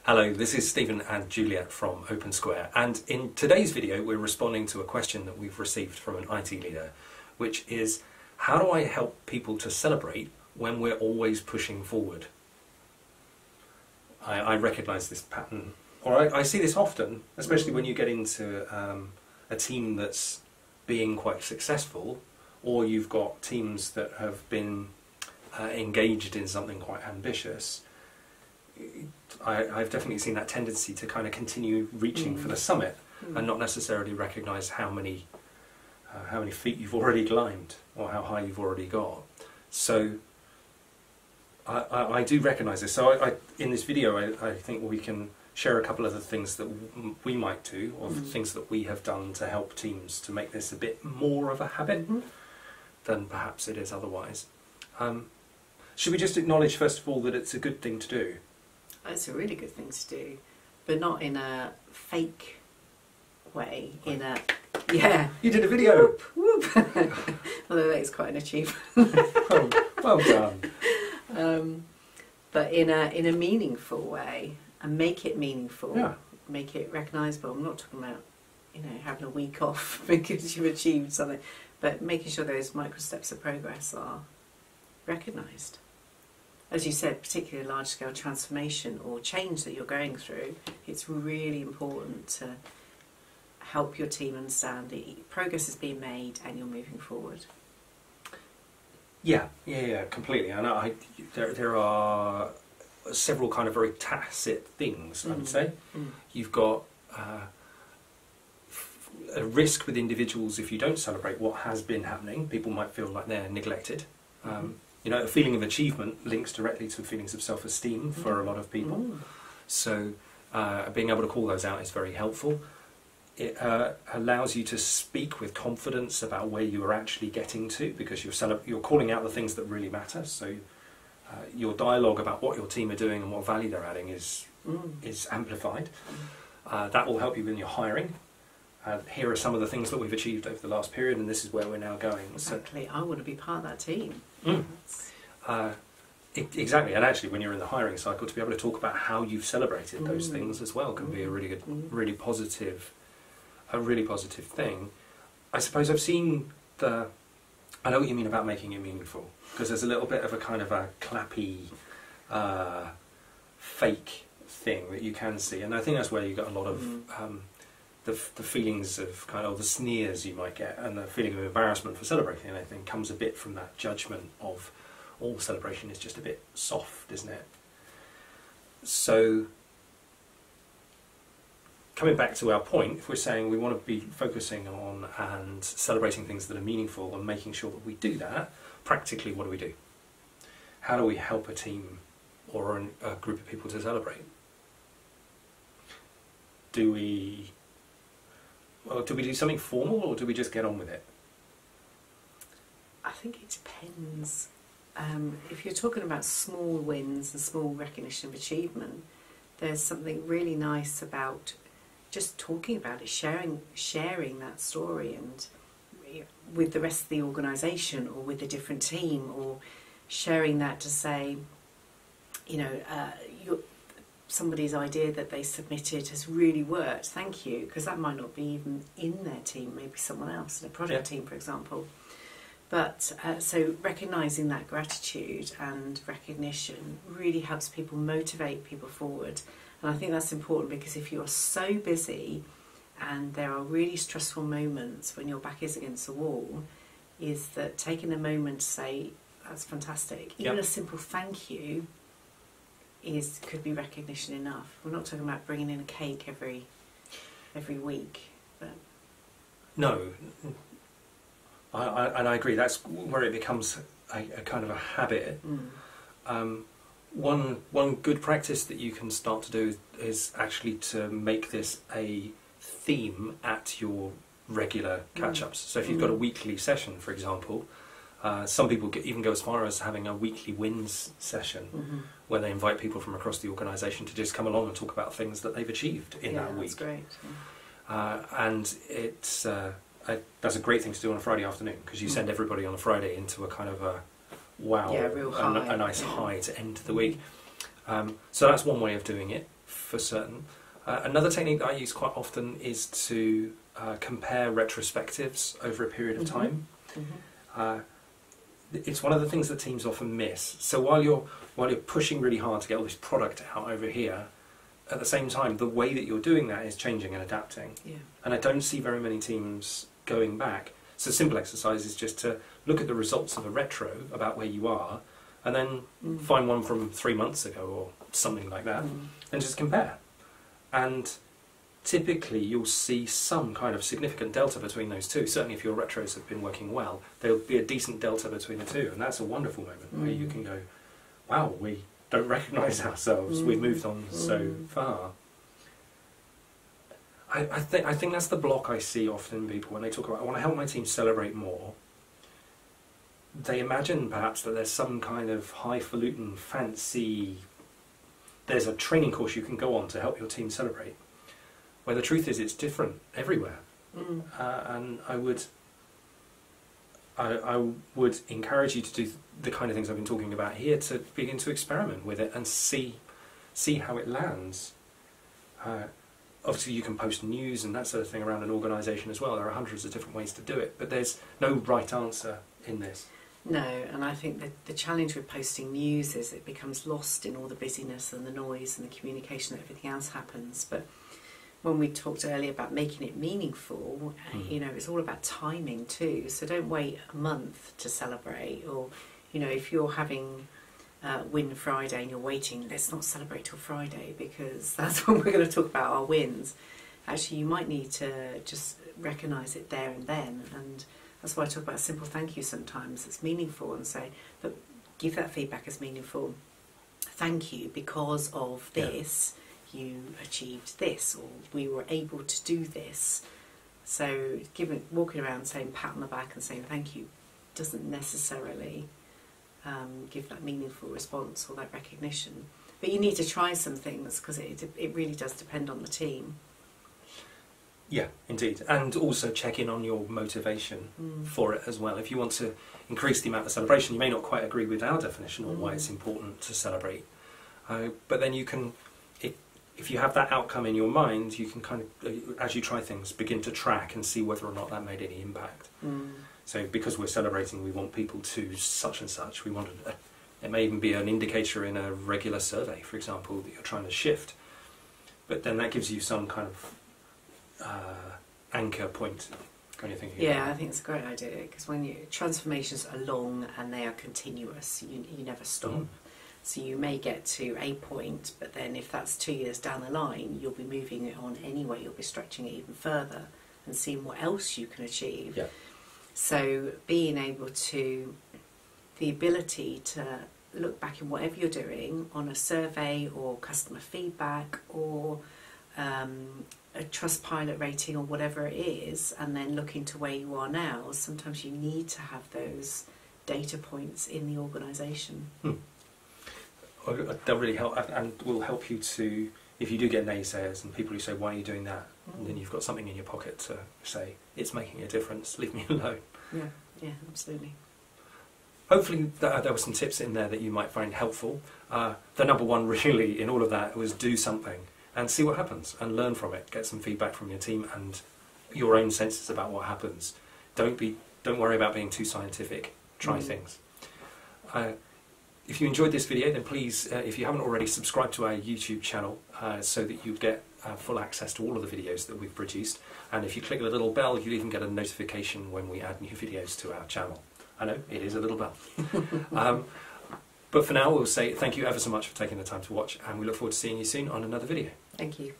Hello, this is Stephen and Juliet from Open Square, and in today's video we're responding to a question that we've received from an IT leader, which is, how do I help people to celebrate when we're always pushing forward? I recognise this pattern, or I see this often, especially when you get into a team that's being quite successful, or you've got teams that have been engaged in something quite ambitious. I've definitely seen that tendency to kind of continue reaching for the summit and not necessarily recognise how many feet you've already climbed or how high you've already got. So I do recognise this. So in this video I think we can share a couple of the things that we might do, or things that we have done to help teams to make this a bit more of a habit than perhaps it is otherwise. Should we just acknowledge first of all that it's a good thing to do? It's a really good thing to do, but not in a fake way, in a, yeah. You did a video! Whoop, whoop. Although that is quite an achievement. Well done. But in a meaningful way, and make it meaningful, yeah. Make it recognisable. I'm not talking about, having a week off because you've achieved something, but making sure those micro steps of progress are recognised. As you said, particularly large-scale transformation or change that you're going through, it's really important to help your team understand that progress is being made and you're moving forward. Yeah, completely. And there are several kind of very tacit things, I would say. You've got a risk with individuals if you don't celebrate what has been happening. People might feel like they're neglected. A feeling of achievement links directly to feelings of self-esteem for a lot of people. So being able to call those out is very helpful. It allows you to speak with confidence about where you are actually getting to, because you're calling out the things that really matter. So your dialogue about what your team are doing and what value they're adding is amplified. That will help you when you're hiring. Here are some of the things that we've achieved over the last period, and this is where we're now going. Exactly. I want to be part of that team. Exactly, and actually when you're in the hiring cycle, to be able to talk about how you've celebrated those things as well can be a really good, really positive thing. I suppose I've seen I know what you mean about making it meaningful, because there's a little bit of a kind of a clappy, fake thing that you can see, and I think that's where you get a lot of the feelings of kind of the sneers you might get, and the feeling of embarrassment for celebrating anything comes a bit from that judgment of all celebration is just a bit soft, isn't it? So coming back to our point, if we're saying we want to be focusing on and celebrating things that are meaningful and making sure that we do that, practically what do? How do we help a team or a group of people to celebrate? Do we do something formal, or do we just get on with it? I think it depends. If you're talking about small wins and small recognition of achievement, there's something really nice about just talking about it, sharing that story, and with the rest of the organisation or with a different team, or sharing that to say, somebody's idea that they submitted has really worked, thank you, because that might not be even in their team, maybe someone else in a project team, for example. But so recognising that gratitude and recognition really helps people, motivate people forward. And I think that's important, because if you're so busy and there are really stressful moments when your back is against the wall, is that taking a moment to say, that's fantastic. Even a simple thank you could be recognition enough. We're not talking about bringing in a cake every week. But no. And I agree, that's where it becomes a kind of a habit. One good practice that you can start to do is actually to make this a theme at your regular catch-ups. So if you've got a weekly session, for example, some people even go as far as having a weekly wins session where they invite people from across the organisation to just come along and talk about things that they've achieved in that week. That's great. And it's that's a great thing to do on a Friday afternoon, because you send everybody on a Friday into a kind of a wow, real high. a nice high to end the week. So that's one way of doing it. for certain. Another technique that I use quite often is to compare retrospectives over a period of time. It's one of the things that teams often miss. So while you're pushing really hard to get all this product out over here, at the same time, the way that you're doing that is changing and adapting. Yeah. And I don't see very many teams going back. So a simple exercise is just to look at the results of a retro about where you are, and then find one from 3 months ago or something like that, and just compare. And typically you'll see some kind of significant delta between those two. Certainly if your retros have been working well, there'll be a decent delta between the two, and that's a wonderful moment where you can go, wow, we don't recognise ourselves, we've moved on so far. I think that's the block I see often in people when they talk about, I want to help my team celebrate more. They imagine perhaps that there's some kind of highfalutin, fancy, there's a training course you can go on to help your team celebrate. Where the truth is, it's different everywhere. And I would encourage you to do the kind of things I've been talking about here, to begin to experiment with it and see how it lands. Obviously you can post news and that sort of thing around an organisation as well. There are hundreds of different ways to do it, but there's no right answer in this. No, and I think that the challenge with posting news is it becomes lost in all the busyness and the noise and the communication that everything else happens. But when we talked earlier about making it meaningful, you know, it's all about timing too. So don't wait a month to celebrate, or, you know, if you're having Win Friday and you're waiting, let's not celebrate till Friday because that's when we're going to talk about our wins. Actually, you might need to just recognise it there and then, and that's why I talk about a simple thank you sometimes. It's meaningful, and say, look, give that feedback as meaningful. Thank you, because of this, you achieved this, or we were able to do this. So walking around saying pat on the back and saying thank you doesn't necessarily give that meaningful response or that recognition. But you need to try some things because it really does depend on the team. Yeah, indeed. And also check in on your motivation for it as well. If you want to increase the amount of celebration, you may not quite agree with our definition on why it's important to celebrate. But then you can, if you have that outcome in your mind, you can kind of, as you try things, begin to track and see whether or not that made any impact. So because we're celebrating, we want people to such and such. We want it may even be an indicator in a regular survey, for example, that you're trying to shift. But then that gives you some kind of anchor point when you're thinking about it. I think it's a great idea, because when transformations are long and they are continuous, you never stop. So you may get to a point, but then if that's 2 years down the line, you'll be moving it on anyway. You'll be stretching it even further and seeing what else you can achieve. So being able to, the ability to look back in whatever you're doing on a survey or customer feedback or a Trustpilot rating or whatever it is, and then look into where you are now. Sometimes you need to have those data points in the organisation. They'll really help, and will help you to, if you do get naysayers and people who say, why are you doing that? And then you've got something in your pocket to say, it's making a difference, leave me alone. Yeah, absolutely. Hopefully there were some tips in there that you might find helpful. The number one really in all of that was do something and see what happens and learn from it. Get some feedback from your team and your own senses about what happens. Don't worry about being too scientific. Try things. If you enjoyed this video, then please, if you haven't already, subscribe to our YouTube channel so that you get full access to all of the videos that we've produced. And if you click the little bell, you'll even get a notification when we add new videos to our channel. I know, it is a little bell. But for now, we'll say thank you ever so much for taking the time to watch, and we look forward to seeing you soon on another video. Thank you.